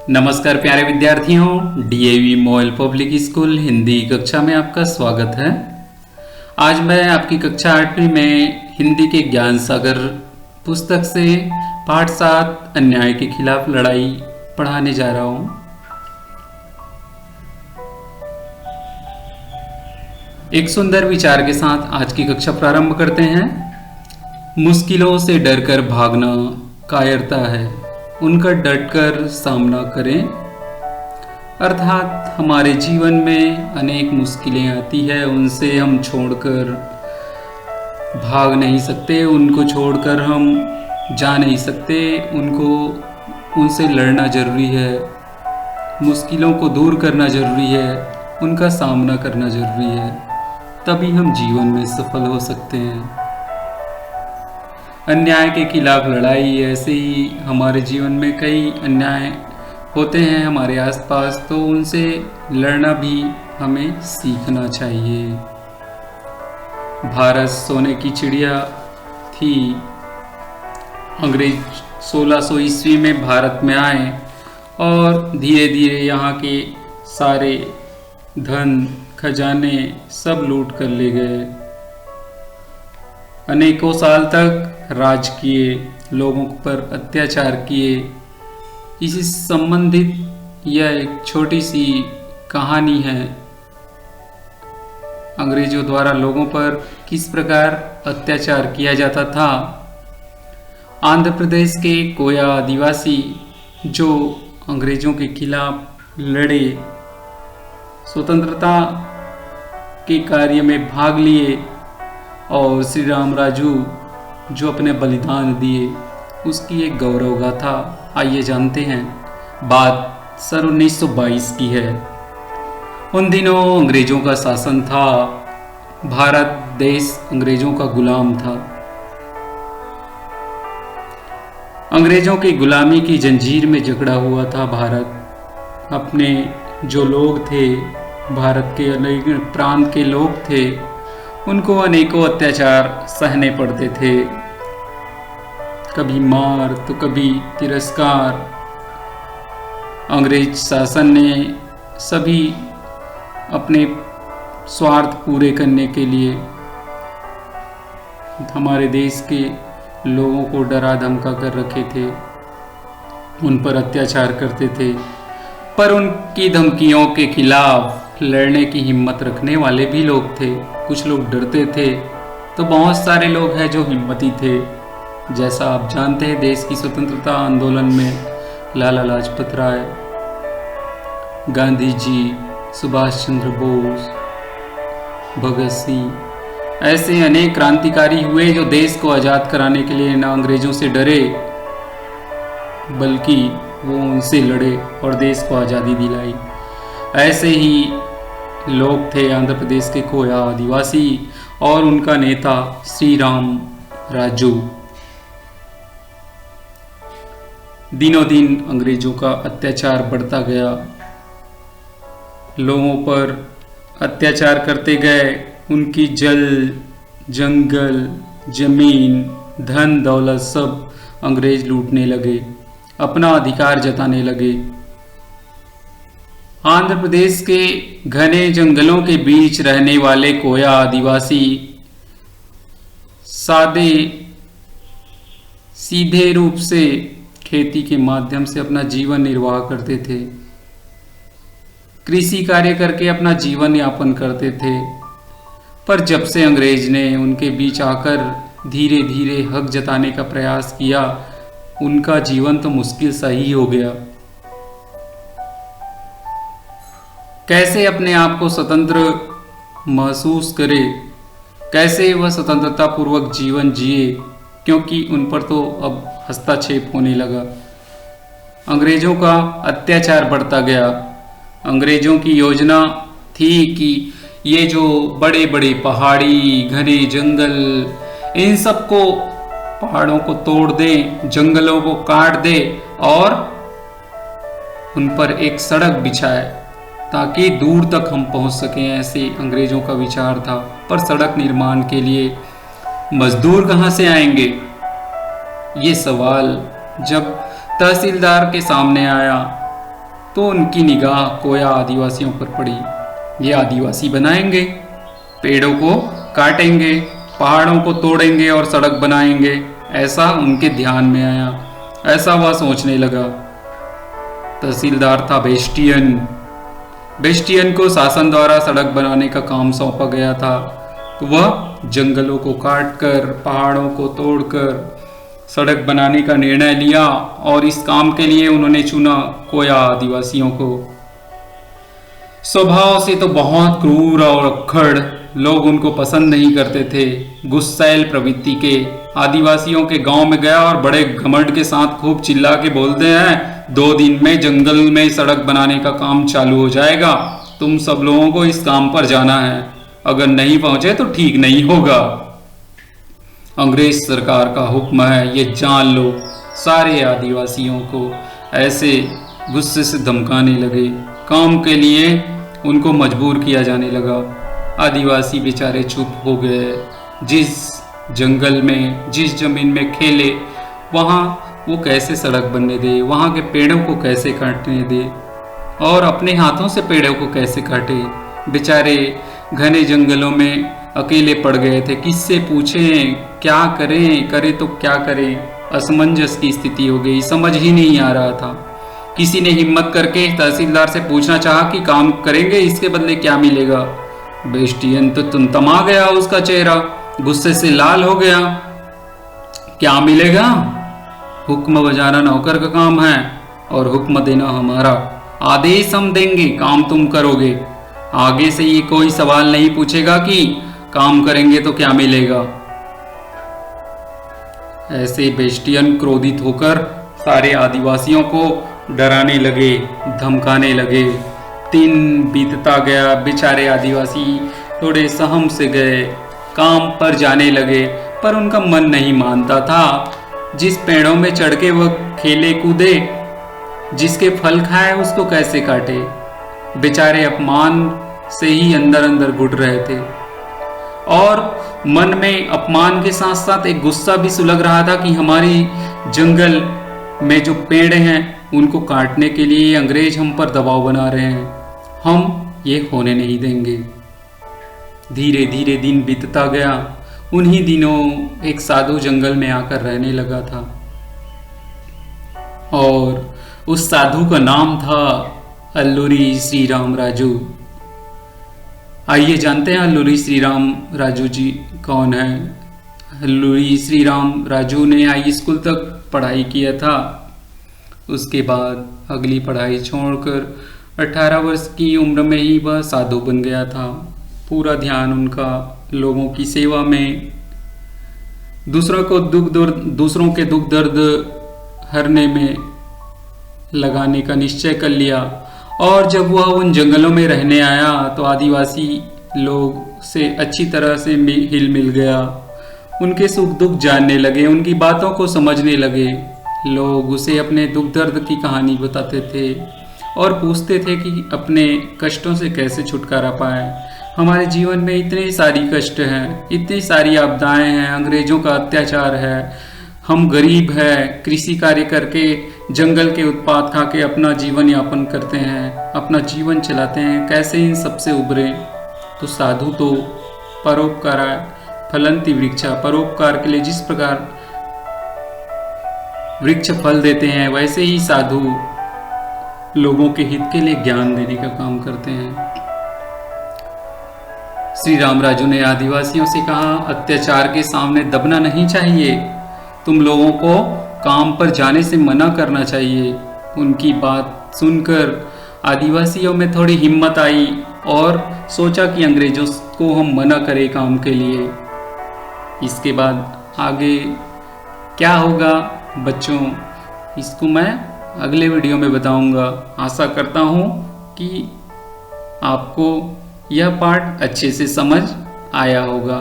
नमस्कार प्यारे विद्यार्थियों, DAV model public school Hindi कक्षा में आपका स्वागत है। आज मैं आपकी कक्षा 8वीं में हिंदी के ज्ञान सागर पुस्तक से पाठ 7 अन्याय के खिलाफ लड़ाई पढ़ाने जा रहा हूँ। एक सुंदर विचार के साथ आज की कक्षा प्रारंभ करते हैं। मुश्किलों से डरकर भागना कायरता है, उनका डटकर सामना करें। अर्थात हमारे जीवन में अनेक मुश्किलें आती है, उनसे हम छोड़कर भाग नहीं सकते, उनको छोड़कर हम जा नहीं सकते, उनसे लड़ना जरूरी है, मुश्किलों को दूर करना जरूरी है, उनका सामना करना जरूरी है, तभी हम जीवन में सफल हो सकते हैं। अन्याय के खिलाफ लड़ाई, ऐसे ही हमारे जीवन में कई अन्याय होते हैं हमारे आसपास, तो उनसे लड़ना भी हमें सीखना चाहिए। भारत सोने की चिड़िया थी। अंग्रेज 1600 ईस्वी में भारत में आए और धीरे धीरे यहाँ के सारे धन खजाने सब लूट कर ले गए। अनेकों साल तक राज किए, लोगों पर अत्याचार किए। इसी संबंधित यह एक छोटी सी कहानी है, अंग्रेजों द्वारा लोगों पर किस प्रकार अत्याचार किया जाता था। आंध्र प्रदेश के कोया आदिवासी जो अंग्रेजों के खिलाफ लड़े, स्वतंत्रता के कार्य में भाग लिए और श्री राम राजू जो अपने बलिदान दिए, उसकी एक गौरव गाथा आइए जानते हैं। बात सन 1922 की है। उन दिनों अंग्रेजों का शासन था, भारत देश अंग्रेजों का गुलाम था। अंग्रेजों की गुलामी की जंजीर में जकड़ा हुआ था भारत। अपने जो लोग थे, भारत के अनेक प्रांत के लोग थे, उनको अनेकों अत्याचार सहने पड़ते थे, कभी मार तो कभी तिरस्कार। अंग्रेज शासन ने सभी अपने स्वार्थ पूरे करने के लिए हमारे देश के लोगों को डरा धमका कर रखे थे, उन पर अत्याचार करते थे। पर उनकी धमकियों के खिलाफ लड़ने की हिम्मत रखने वाले भी लोग थे। कुछ लोग डरते थे तो बहुत सारे लोग हैं जो हिम्मती थे। जैसा आप जानते हैं, देश की स्वतंत्रता आंदोलन में लाला लाजपत राय, गांधी जी, सुभाष चंद्र बोस, भगत सिंह, ऐसे अनेक क्रांतिकारी हुए जो देश को आज़ाद कराने के लिए न अंग्रेजों से डरे बल्कि वो उनसे लड़े और देश को आज़ादी दिलाई। ऐसे ही लोग थे आंध्र प्रदेश के कोया आदिवासी और उनका नेता श्री राम राजू। दिनों दिन अंग्रेजों का अत्याचार बढ़ता गया, लोगों पर अत्याचार करते गए, उनकी जल जंगल जमीन धन दौलत सब अंग्रेज लूटने लगे, अपना अधिकार जताने लगे। आंध्र प्रदेश के घने जंगलों के बीच रहने वाले कोया आदिवासी सीधे रूप से खेती के माध्यम से अपना जीवन निर्वाह करते थे, कृषि कार्य करके अपना जीवन यापन करते थे। पर जब से अंग्रेज ने उनके बीच आकर धीरे धीरे हक जताने का प्रयास किया, उनका जीवन तो मुश्किल सा ही हो गया। कैसे अपने आप को स्वतंत्र महसूस करे, कैसे वह स्वतंत्रता पूर्वक जीवन जिए, क्योंकि उन पर तो अब हस्तक्षेप होने लगा। अंग्रेजों का अत्याचार बढ़ता गया। अंग्रेजों की योजना थी कि ये जो बड़े बड़े पहाड़ी घने जंगल, इन सबको, पहाड़ों को तोड़ दें, जंगलों को काट दे और उन पर एक सड़क बिछाए ताकि दूर तक हम पहुंच सकें, ऐसे अंग्रेजों का विचार था। पर सड़क निर्माण के लिए मजदूर कहां से आएंगे, ये सवाल जब तहसीलदार के सामने आया तो उनकी निगाह कोया आदिवासियों पर पड़ी। ये आदिवासी बनाएंगे, पेड़ों को काटेंगे, पहाड़ों को तोड़ेंगे और सड़क बनाएंगे, ऐसा उनके ध्यान में आया। ऐसा वह सोचने लगा। तहसीलदार था बेस्टियन। बेस्टियन को शासन द्वारा सड़क बनाने का काम सौंपा गया था, तो वह जंगलों को काटकर, पहाड़ों को तोड़कर सड़क बनाने का निर्णय लिया और इस काम के लिए उन्होंने चुना कोया आदिवासियों को। स्वभाव से तो बहुत क्रूर और अक्खड़, लोग उनको पसंद नहीं करते थे। गुस्सैल प्रवृत्ति के आदिवासियों के गांव में गया और बड़े घमंड के साथ खूब चिल्ला के बोलते हैं, 2 दिन में जंगल में सड़क बनाने का काम चालू हो जाएगा, तुम सब लोगों को इस काम पर जाना है, अगर नहीं पहुंचे तो ठीक नहीं होगा। अंग्रेज सरकार का हुक्म है, ये जान लो। सारे आदिवासियों को ऐसे गुस्से से धमकाने लगे। काम के लिए उनको मजबूर किया जाने लगा। आदिवासी बेचारे चुप हो गए। जिस जंगल में, जिस जमीन में खेले, वहाँ वो कैसे सड़क बनने दे, वहाँ के पेड़ों को कैसे काटने दे और अपने हाथों से पेड़ों को कैसे काटे। बेचारे घने जंगलों में अकेले पड़ गए थे। किससे पूछें, क्या करें तो क्या करें। असमंजस की स्थिति हो गई, समझ ही नहीं आ रहा था। किसी ने हिम्मत करके तहसीलदार से पूछना चाहा कि काम करेंगे, इसके बदले क्या मिलेगा। बेस्टियन तो तमा गया, उसका चेहरा गुस्से से लाल हो गया। क्या मिलेगा? हुक्म बजाना नौकर का काम है और हुक्म देना हमारा। आदेश हम देंगे, काम तुम करोगे। आगे से ये कोई सवाल नहीं पूछेगा कि काम करेंगे तो क्या मिलेगा। ऐसे बेस्टियन क्रोधित होकर सारे आदिवासियों को डराने लगे, धमकाने लगे। दिन बीतता गया, बेचारे आदिवासी थोड़े सहम से गए, काम पर जाने लगे, पर उनका मन नहीं मानता था। जिस पेड़ों में चढ़ के वह खेले कूदे, जिसके फल खाए उसको कैसे काटे। बेचारे अपमान से ही अंदर अंदर घुट रहे थे और मन में अपमान के साथ साथ एक गुस्सा भी सुलग रहा था कि हमारी जंगल में जो पेड़ हैं उनको काटने के लिए अंग्रेज हम पर दबाव बना रहे हैं, हम ये होने नहीं देंगे। धीरे धीरे दिन बीतता गया। उन्हीं दिनों एक साधु जंगल में आकर रहने लगा था और उस साधु का नाम था अल्लूरी श्रीराम राजू। आइए जानते हैं अल्लूरी श्रीराम राजू जी कौन है। अल्लूरी श्रीराम राजू ने हाई स्कूल तक पढ़ाई किया था। उसके बाद अगली पढ़ाई छोड़कर 18 वर्ष की उम्र में ही वह साधु बन गया था। पूरा ध्यान उनका लोगों की सेवा में, दूसरों के दुख दर्द हरने में लगाने का निश्चय कर लिया। और जब वह उन जंगलों में रहने आया तो आदिवासी लोग से अच्छी तरह से हिल मिल गया। उनके सुख दुख जानने लगे, उनकी बातों को समझने लगे। लोग उसे अपने दुख दर्द की कहानी बताते थे और पूछते थे कि अपने कष्टों से कैसे छुटकारा पाए। हमारे जीवन में इतने सारी कष्ट हैं, इतनी सारी आपदाएं हैं, अंग्रेजों का अत्याचार है, हम गरीब हैं, कृषि कार्य करके जंगल के उत्पाद खा के अपना जीवन यापन करते हैं, अपना जीवन चलाते हैं, कैसे इन सबसे उबरे। तो साधु तो परोपकाराय फलंति वृक्षा, परोपकार के लिए जिस प्रकार वृक्ष फल देते हैं वैसे ही साधु लोगों के हित के लिए ज्ञान देने का काम करते हैं। श्री राम राजू ने आदिवासियों से कहा, अत्याचार के सामने दबना नहीं चाहिए, तुम लोगों को काम पर जाने से मना करना चाहिए। उनकी बात सुनकर आदिवासियों में थोड़ी हिम्मत आई और सोचा कि अंग्रेजों को हम मना करें काम के लिए। इसके बाद आगे क्या होगा बच्चों, इसको मैं अगले वीडियो में बताऊंगा। आशा करता हूँ कि आपको यह पाठ अच्छे से समझ आया होगा।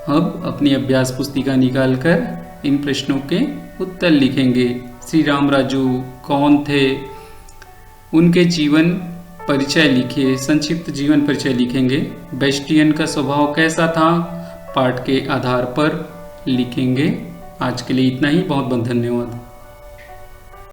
अब अपनी अभ्यास पुस्तिका निकालकर इन प्रश्नों के उत्तर लिखेंगे। श्री राम राजू कौन थे, उनके जीवन परिचय लिखिए, संक्षिप्त जीवन परिचय लिखेंगे। बेस्टियन का स्वभाव कैसा था, पाठ के आधार पर लिखेंगे। आज के लिए इतना ही, बहुत बहुत धन्यवाद।